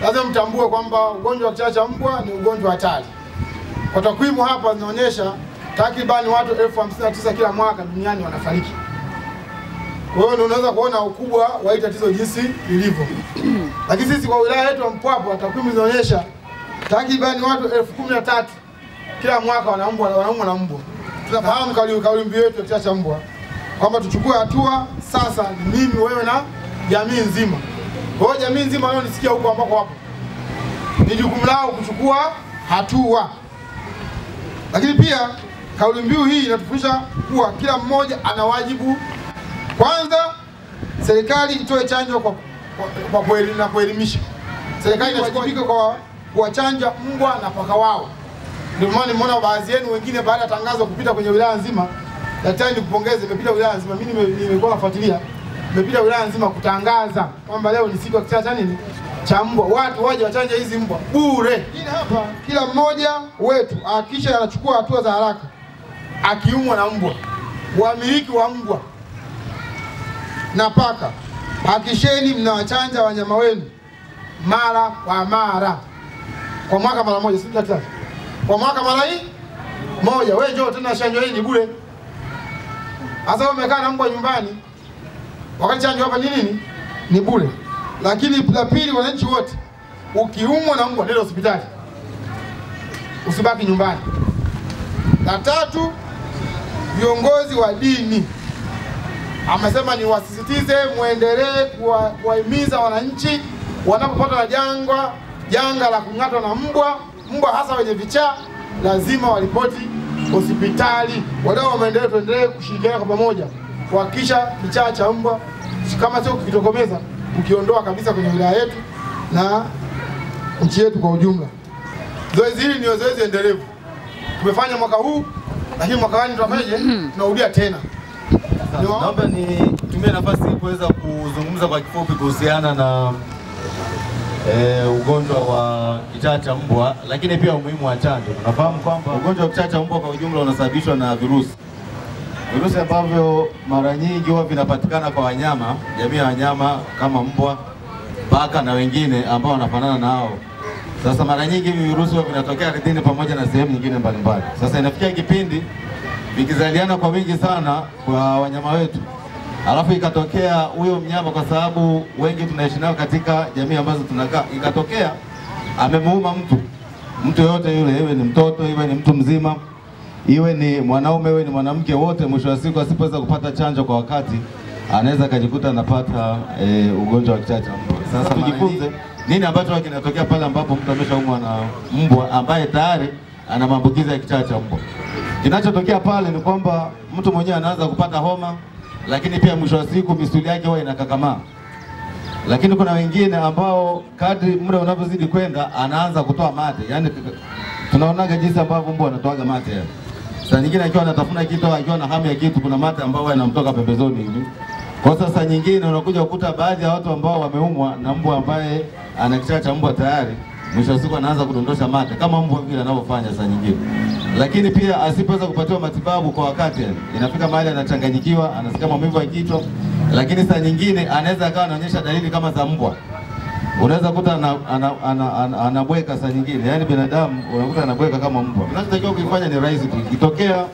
lazima mtambue kwamba ugonjwa wa kichaa cha mbwa ni ugonjwa hatari. Kwa takwimu hapa zinaonyesha takriban watu 59,000 kila mwaka duniani wanafariki. Kwa hiyo unaweza kuona ukubwa wa hili tatizo jinsi lilivyo. Lakini sisi kwa wilaya yetu ya Mpwapwa takwimu zinaonyesha takriban watu 13,000 kila mwaka wanaumwa na mbwa. Tunafahamu kauli mbiu yetu ya kichaa cha mbwa kwamba tuchukue hatua sasa, mimi wewe na jamii nzima. Kwa hiyo jamii nzima leo nisikia huko ambako wapo, ni jukumu lao kuchukua hatua. Lakini pia kauli mbiu hii inatufundisha kuwa kila mmoja ana wajibu. Kwanza, serikali itoe chanjo kwa kuelimisha. Serikali inawajibika kwa kuwachanja mbwa na paka wao. Ndio maana nimeona baadhi yenu wengine baada ya tangazo kupita kwenye wilaya nzima, daktari nikupongeze, imepita wilaya nzima, mimi nimekuwa nafuatilia, imepita wilaya nzima kutangaza kwamba leo ni siku ya kichaa cha nini? Cha mbwa. Watu waje wachanje hizi mbwa bure. Hapa kila mmoja wetu hakikisha anachukua hatua za haraka akiumwa na mbwa. Wamiliki wa mbwa na paka, hakikisheni mnawachanja wanyama wenu mara kwa mara. Kwa mwaka mara moja, si daktari? Kwa mwaka mara moja. Wewe njoo tena chanjo hii ni bure. Sasa umekaa na mbwa nyumbani, wakati chanjo hapa ni nini? Ni bure. Lakini la pili, wananchi wote, ukiumwa na mbwa nenda hospitali, usibaki nyumbani. La tatu, viongozi wa dini amesema ni wasisitize muendelee kuwahimiza wananchi wanapopata na janga la kung'atwa na mbwa hasa wenye vichaa, lazima waripoti hospitali. Wadau wameendelea, tuendelee kushirikiana kwa pamoja kuhakikisha kichaa cha mbwa kama sio kukitokomeza, ukiondoa kabisa kwenye wilaya yetu na nchi yetu kwa ujumla. Zoezi hili ni zoezi endelevu. Tumefanya mwaka huu, lakini mwaka wani tutafanyaje? Tunarudia tena. Naomba nitumie nafasi hii kuweza kuzungumza kwa kifupi kuhusiana na ugonjwa wa kichaa cha mbwa, lakini pia umuhimu wa chanjo. Tunafahamu kwamba ugonjwa wa kichaa cha mbwa kwa ujumla unasababishwa na virusi ambavyo mara nyingi huwa vinapatikana kwa wanyama, jamii ya wanyama kama mbwa, paka na wengine ambao wanafanana na hao. Sasa mara nyingi hivi virusi huwa vinatokea ardhini pamoja na sehemu nyingine mbalimbali. Sasa inafikia kipindi vikizaliana kwa wingi sana kwa wanyama wetu, alafu ikatokea huyo mnyama, kwa sababu wengi tunaishi nao katika jamii ambazo tunakaa, ikatokea amemuuma mtu yote yule, iwe ni mtoto, iwe ni mtu mzima, iwe ni mwanaume, iwe ni mwanamke, wote mwisho wa siku asipoweza kupata chanjo kwa wakati, anaweza kujikuta anapata ugonjwa wa kichaa cha mbwa. Sasa tujifunze nini ambacho kinatokea pale ambapo mtu ameshaumwa na mbwa ambaye tayari ana maambukizi ya kichaa cha mbwa. Kinachotokea pale ni kwamba mtu mwenyewe anaanza kupata homa, lakini pia mwisho wa siku misuli yake huwa inakakamaa. Lakini kuna wengine ambao kadri muda unavyozidi kwenda anaanza kutoa mate. Yaani tunaonaga jinsi ambavyo mbwa anatoaga mate. Sasa nyingine akiwa anatafuna kitu, akiwa na hamu ya kitu, kuna mate ambao yanamtoka pembezoni hivi. Kwa sasa nyingine unakuja kukuta baadhi ya watu ambao wameumwa na mbwa ambaye ana kichaa cha mbwa tayari, mwisho wa siku anaanza kudondosha mate kama mbwa vile anavyofanya saa nyingine. Lakini pia asipoweza kupatiwa matibabu kwa wakati, inafika mahali anachanganyikiwa, anasikia maumivu ya kichwa, lakini saa nyingine anaweza akawa anaonyesha dalili kama za mbwa. Unaweza kukuta anabweka saa nyingine, yaani binadamu unakuta anabweka kama mbwa. Tunachotakiwa kufanya ni rahisi tu. Ikitokea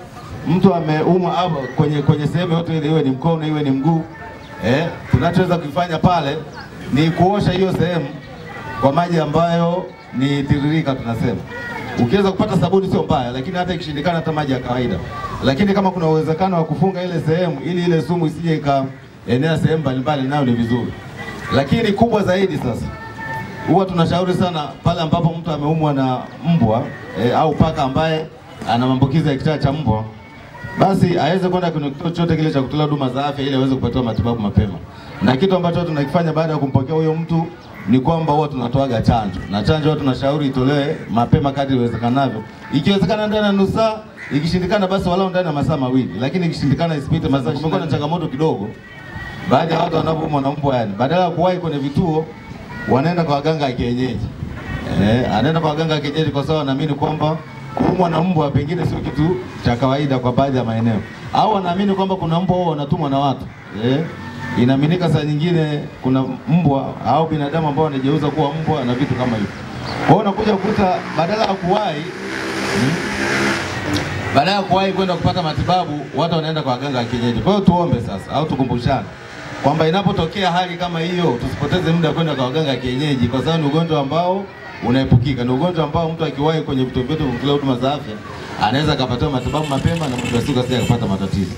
mtu ameumwa kwenye sehemu yote ile, iwe ni mkono, iwe ni mguu, tunachoweza kufanya pale ni kuosha hiyo sehemu kwa maji ambayo ni tiririka tunasema. Ukiweza kupata sabuni sio mbaya, lakini hata ikishindikana hata maji ya kawaida. Lakini kama kuna uwezekano wa kufunga ile sehemu ili ile sumu isije ikaenea sehemu mbalimbali, nayo ni vizuri. Lakini kubwa zaidi sasa, huwa tunashauri sana pale ambapo mtu ameumwa na mbwa au paka ambaye ana maambukizi ya kichaa cha mbwa, basi aweze kwenda kwenye kituo chote kile cha kutolea huduma za afya ili aweze kupatiwa matibabu mapema. Na kitu ambacho tunakifanya baada ya kumpokea huyo mtu ni kwamba huwa tunatoaga chanjo. Na chanjo huwa tunashauri itolewe mapema kadri iwezekanavyo. Ikiwezekana ndani ya nusu saa, ikishindikana basi walau ndani ya masaa mawili. Lakini ikishindikana isipite masaa. Kumekuwa na changamoto kidogo. Baadhi ya watu wanapoumwa na mbwa, yani badala ya kuwahi kwenye vituo, wanaenda kwa waganga wa kienyeji. Anaenda kwa waganga wa kienyeji kwa sababu anaamini kwamba kuumwa na mbwa pengine sio kitu cha kawaida kwa baadhi ya maeneo. Au anaamini kwamba kuna mbwa wao wanatumwa na watu. Inaaminika saa nyingine kuna mbwa au binadamu ambao wanajeuza kuwa mbwa na vitu kama hivyo. Kwa hiyo unakuja kukuta badala ya kuwahi kwenda kupata matibabu, watu wanaenda kwa waganga wa kienyeji. Kwa hiyo tuombe sasa au tukumbushane kwamba inapotokea hali kama hiyo tusipoteze muda kwenda kwa waganga wa kienyeji, kwa sababu ni ugonjwa ambao unaepukika. Ni ugonjwa ambao mtu akiwahi kwenye vituo vyetu vya huduma za afya anaweza akapatiwa matibabu mapema na mtu asije akapata matatizo.